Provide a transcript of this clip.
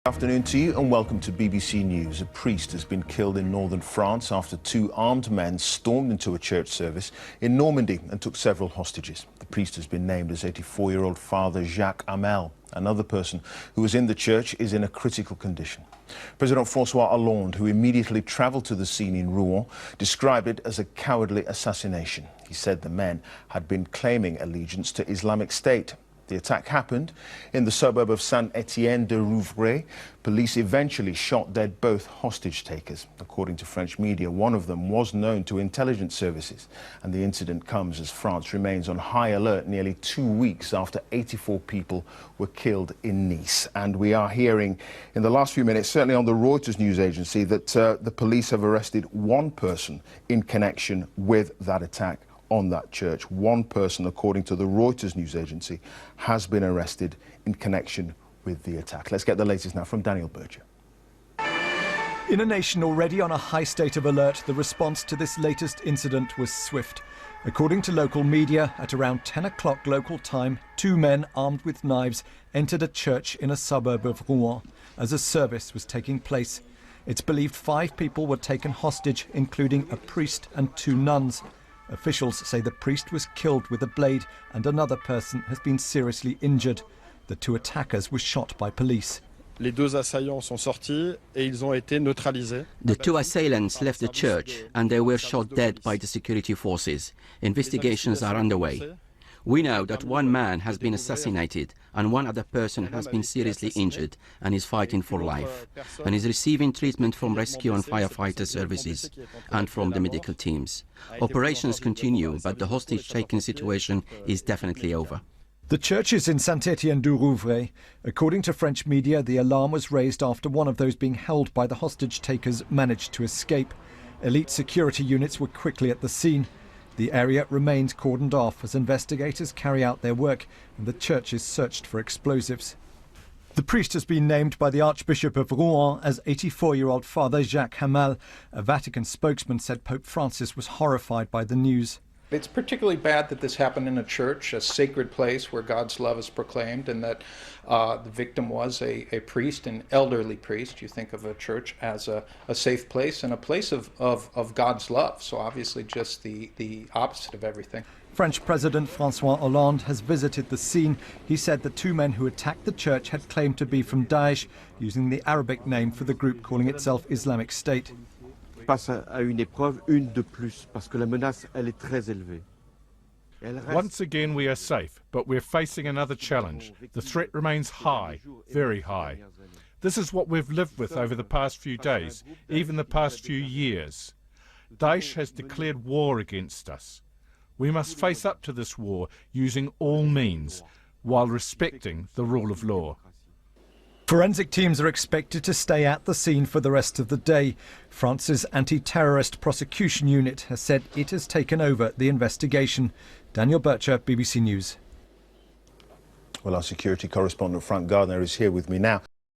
Good afternoon to you and welcome to BBC News. A priest has been killed in northern France after two armed men stormed into a church service in Normandy and took several hostages. The priest has been named as 84-year-old Father Jacques Hamel. Another person who was in the church is in a critical condition. President François Hollande, who immediately travelled to the scene in Rouen, described it as a cowardly assassination. He said the men had been claiming allegiance to Islamic State. The attack happened in the suburb of Saint-Etienne-du Rouvray. Police eventually shot dead both hostage takers. According to French media, one of them was known to intelligence services. And the incident comes as France remains on high alert nearly 2 weeks after 84 people were killed in Nice. And we are hearing in the last few minutes, certainly on the Reuters news agency, that the police have arrested one person in connection with that attack on that church. One person, according to the Reuters news agency, has been arrested in connection with the attack. Let's get the latest now from Daniel Berger. In a nation already on a high state of alert, the response to this latest incident was swift. According to local media, at around 10 o'clock local time, two men armed with knives entered a church in a suburb of Rouen as a service was taking place. It's believed 5 people were taken hostage, including a priest and 2 nuns. Officials say the priest was killed with a blade and another person has been seriously injured. The 2 attackers were shot by police. Les deux assaillants sont sortis et ils ont été neutralisés. The 2 assailants left the church and they were shot dead by the security forces. Investigations are underway. We know that 1 man has been assassinated and 1 other person has been seriously injured and is fighting for life and is receiving treatment from rescue and firefighter services and from the medical teams. Operations continue, but the hostage-taking situation is definitely over. The church is in Saint-Etienne-du Rouvray. According to French media, the alarm was raised after one of those being held by the hostage takers managed to escape. Elite security units were quickly at the scene. The area remains cordoned off as investigators carry out their work and the church is searched for explosives. The priest has been named by the Archbishop of Rouen as 84-year-old Father Jacques Hamel. A Vatican spokesman said Pope Francis was horrified by the news. It's particularly bad that this happened in a church, a sacred place where God's love is proclaimed, and that the victim was a priest, an elderly priest. You think of a church as a safe place and a place of God's love. So obviously just the opposite of everything. French President François Hollande has visited the scene. He said the 2 men who attacked the church had claimed to be from Daesh, using the Arabic name for the group calling itself Islamic State. Passe à une épreuve, une de plus, parce que la menace, elle est très élevée. Once again we are safe, but we're facing another challenge. The threat remains high, very high. This is what we've lived with over the past few days, even the past few years. Daesh has declared war against us. We must face up to this war using all means, while respecting the rule of law. Forensic teams are expected to stay at the scene for the rest of the day. France's anti-terrorist prosecution unit has said it has taken over the investigation. Daniel Berger, BBC News. Well, our security correspondent Frank Gardner is here with me now.